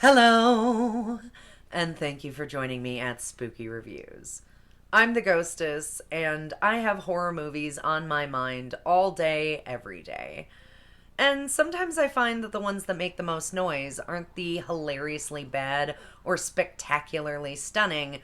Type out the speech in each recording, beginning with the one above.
Hello, and thank you for joining me at Spooky Reviews. I'm the Ghostess, and I have horror movies on my mind all day, every day. And sometimes I find that the ones that make the most noise aren't the hilariously bad or spectacularly stunning,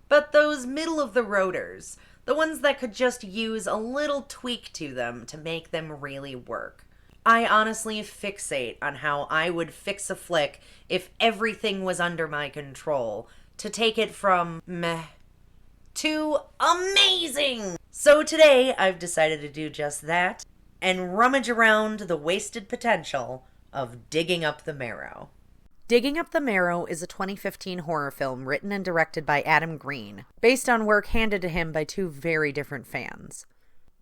but those middle of the roaders, the ones that could just use a little tweak to them to make them really work. I honestly fixate on how I would fix a flick if everything was under my control, to take it from meh to amazing. So today I've decided to do just that and rummage around the wasted potential of Digging Up the Marrow. Digging Up the Marrow is a 2015 horror film written and directed by Adam Green, based on work handed to him by two very different fans.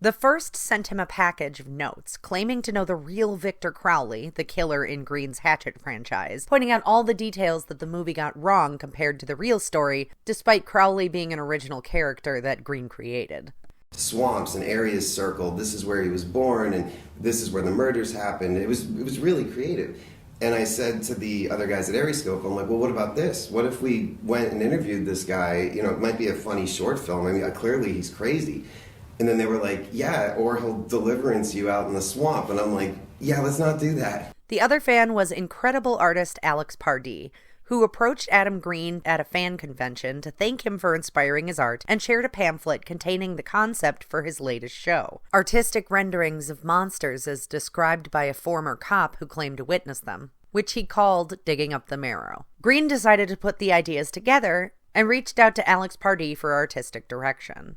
The first sent him a package of notes claiming to know the real Victor Crowley, the killer in Green's Hatchet franchise, pointing out all the details that the movie got wrong compared to the real story, despite Crowley being an original character that Green created. Swamps and areas circled, this is where he was born and this is where the murders happened. It was really creative. And I said to the other guys at Aeroscope, I'm like, well, what about this? What if we went and interviewed this guy? You know, it might be a funny short film. I mean, clearly he's crazy. And then they were like, yeah, or he'll deliverance you out in the swamp. And I'm like, yeah, let's not do that. The other fan was incredible artist Alex Pardee, who approached Adam Green at a fan convention to thank him for inspiring his art and shared a pamphlet containing the concept for his latest show. Artistic renderings of monsters as described by a former cop who claimed to witness them, which he called Digging Up the Marrow. Green decided to put the ideas together and reached out to Alex Pardee for artistic direction.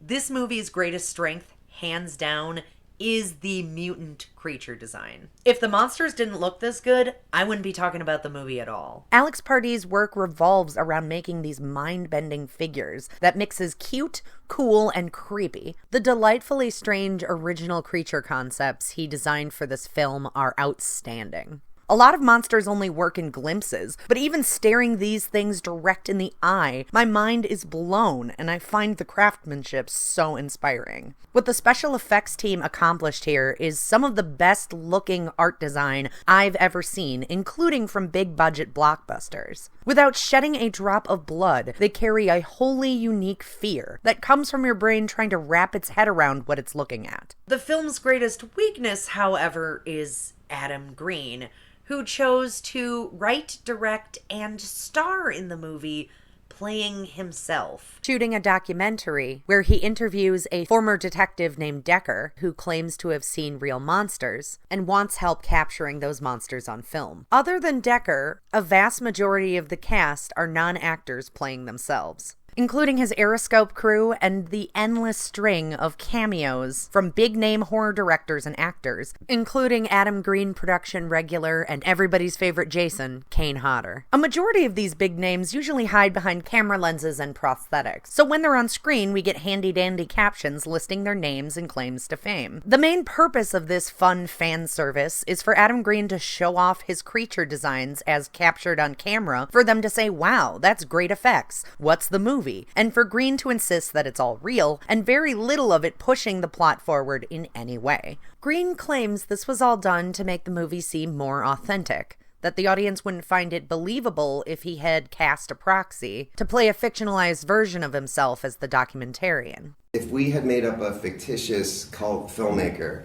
This movie's greatest strength, hands down, is the mutant creature design. If the monsters didn't look this good, I wouldn't be talking about the movie at all. Alex Pardee's work revolves around making these mind-bending figures that mixes cute, cool, and creepy. The delightfully strange original creature concepts he designed for this film are outstanding. A lot of monsters only work in glimpses, but even staring these things direct in the eye, my mind is blown, and I find the craftsmanship so inspiring. What the special effects team accomplished here is some of the best looking art design I've ever seen, including from big budget blockbusters. Without shedding a drop of blood, they carry a wholly unique fear that comes from your brain trying to wrap its head around what it's looking at. The film's greatest weakness, however, is Adam Green, who chose to write, direct, and star in the movie, playing himself. Shooting a documentary where he interviews a former detective named Decker, who claims to have seen real monsters, and wants help capturing those monsters on film. Other than Decker, a vast majority of the cast are non-actors playing themselves, including his Aeroscope crew and the endless string of cameos from big-name horror directors and actors, including Adam Green production regular and everybody's favorite Jason, Kane Hodder. A majority of these big names usually hide behind camera lenses and prosthetics, so when they're on screen, we get handy-dandy captions listing their names and claims to fame. The main purpose of this fun fan service is for Adam Green to show off his creature designs as captured on camera, for them to say, wow, that's great effects. What's the movie? And for Green to insist that it's all real, and very little of it pushing the plot forward in any way. Green claims this was all done to make the movie seem more authentic, that the audience wouldn't find it believable if he had cast a proxy to play a fictionalized version of himself as the documentarian. If we had made up a fictitious cult filmmaker,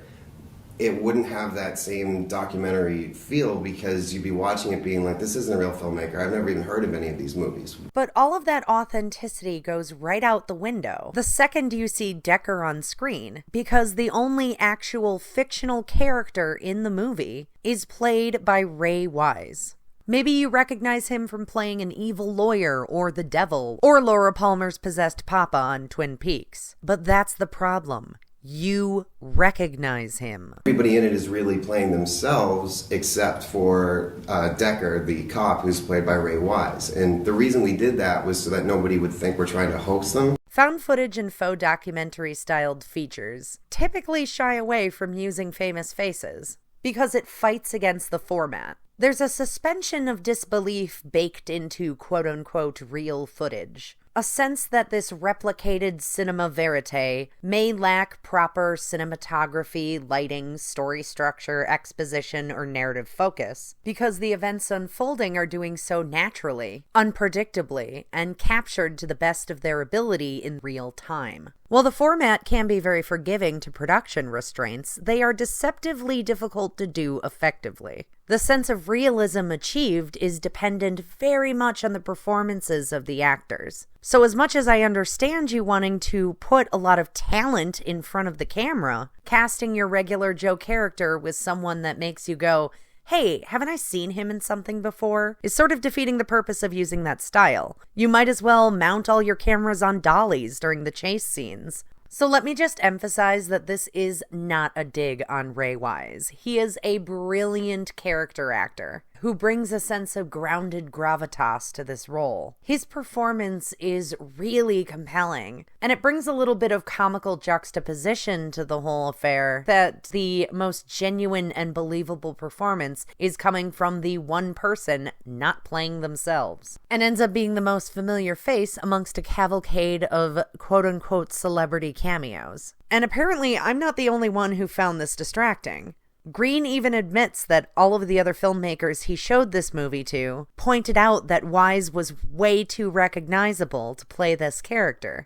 it wouldn't have that same documentary feel, because you'd be watching it being like, this isn't a real filmmaker. I've never even heard of any of these movies. But all of that authenticity goes right out the window the second you see Decker on screen, because the only actual fictional character in the movie is played by Ray Wise. Maybe you recognize him from playing an evil lawyer or the devil, or Laura Palmer's possessed papa on Twin Peaks. But that's the problem. You recognize him. Everybody in it is really playing themselves, except for Decker, the cop, who's played by Ray Wise. And the reason we did that was so that nobody would think we're trying to hoax them. Found footage and faux documentary-styled features typically shy away from using famous faces, because it fights against the format. There's a suspension of disbelief baked into quote-unquote real footage. A sense that this replicated cinema verite may lack proper cinematography, lighting, story structure, exposition, or narrative focus, because the events unfolding are doing so naturally, unpredictably, and captured to the best of their ability in real time. While the format can be very forgiving to production restraints, they are deceptively difficult to do effectively. The sense of realism achieved is dependent very much on the performances of the actors. So as much as I understand you wanting to put a lot of talent in front of the camera, casting your regular Joe character with someone that makes you go, hey, haven't I seen him in something before, is sort of defeating the purpose of using that style. You might as well mount all your cameras on dollies during the chase scenes. So let me just emphasize that this is not a dig on Ray Wise. He is a brilliant character actor who brings a sense of grounded gravitas to this role. His performance is really compelling, and it brings a little bit of comical juxtaposition to the whole affair that the most genuine and believable performance is coming from the one person not playing themselves, and ends up being the most familiar face amongst a cavalcade of quote-unquote celebrity cameos. And apparently I'm not the only one who found this distracting. Green even admits that all of the other filmmakers he showed this movie to pointed out that Wise was way too recognizable to play this character.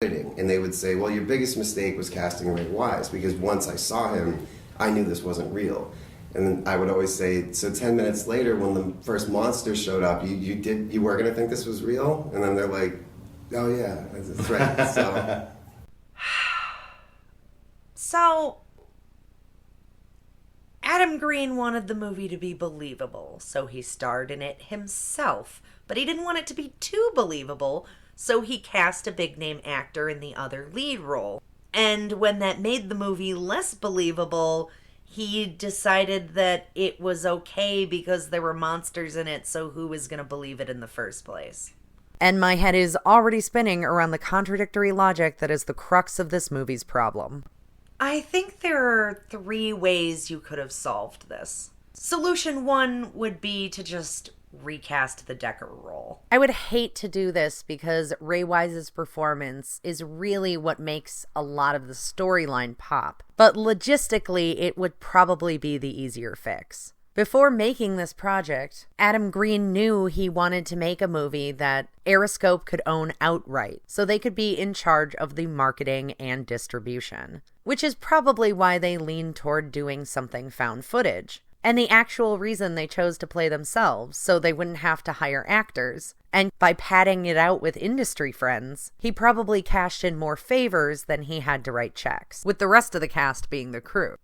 And they would say, well, your biggest mistake was casting Ray Wise, because once I saw him, I knew this wasn't real. And then I would always say, so 10 minutes later, when the first monster showed up, you were going to think this was real? And then they're like, oh yeah, that's right. So Adam Green wanted the movie to be believable, so he starred in it himself. But he didn't want it to be too believable, so he cast a big-name actor in the other lead role. And when that made the movie less believable, he decided that it was okay because there were monsters in it, so who was going to believe it in the first place? And my head is already spinning around the contradictory logic that is the crux of this movie's problem. I think there are 3 ways you could have solved this. Solution 1 would be to just recast the Decker role. I would hate to do this because Ray Wise's performance is really what makes a lot of the storyline pop. But logistically, it would probably be the easier fix. Before making this project, Adam Green knew he wanted to make a movie that Aeroscope could own outright, so they could be in charge of the marketing and distribution, which is probably why they leaned toward doing something found footage, and the actual reason they chose to play themselves, so they wouldn't have to hire actors. And by padding it out with industry friends, he probably cashed in more favors than he had to write checks, with the rest of the cast being the crew.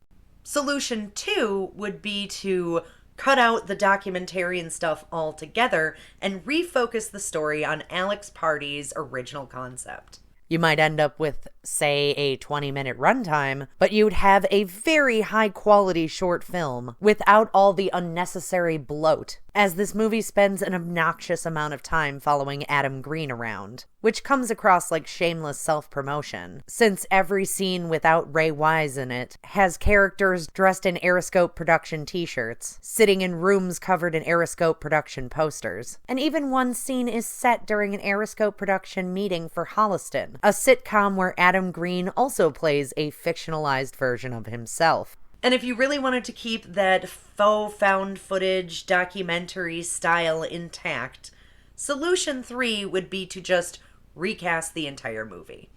Solution 2 would be to cut out the documentarian stuff altogether and refocus the story on Alex Party's original concept. You might end up with, say, a 20-minute runtime, but you'd have a very high-quality short film without all the unnecessary bloat, as this movie spends an obnoxious amount of time following Adam Green around, which comes across like shameless self-promotion, since every scene without Ray Wise in it has characters dressed in Aeroscope production t-shirts, sitting in rooms covered in Aeroscope production posters, and even one scene is set during an Aeroscope production meeting for Holliston, a sitcom where Adam Green also plays a fictionalized version of himself. And if you really wanted to keep that faux found footage documentary style intact, solution 3 would be to just recast the entire movie.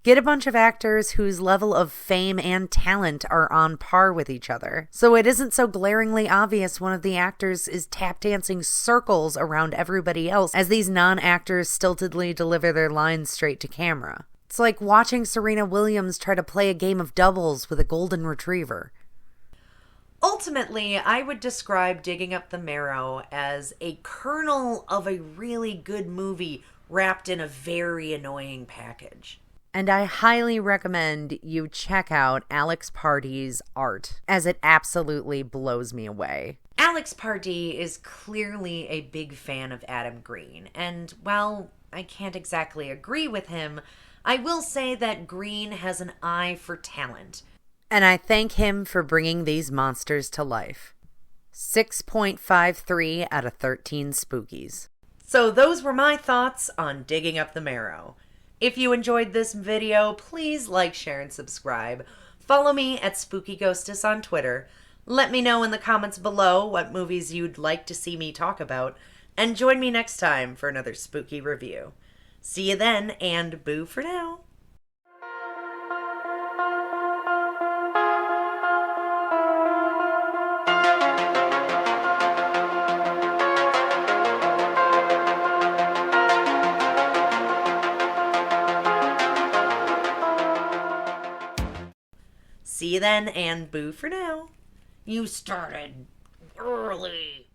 Get a bunch of actors whose level of fame and talent are on par with each other, so it isn't so glaringly obvious one of the actors is tap dancing circles around everybody else as these non-actors stiltedly deliver their lines straight to camera. It's like watching Serena Williams try to play a game of doubles with a golden retriever. Ultimately, I would describe Digging Up the Marrow as a kernel of a really good movie wrapped in a very annoying package. And I highly recommend you check out Alex Party's art, as it absolutely blows me away. Alex Party is clearly a big fan of Adam Green, and while I can't exactly agree with him, I will say that Green has an eye for talent. And I thank him for bringing these monsters to life. 6.53 out of 13 Spookies. So those were my thoughts on Digging Up the Marrow. If you enjoyed this video, please like, share, and subscribe. Follow me at Spooky Ghostess on Twitter. Let me know in the comments below what movies you'd like to see me talk about, and join me next time for another spooky review. See you then, and boo for now. See you then, and boo for now. You started early.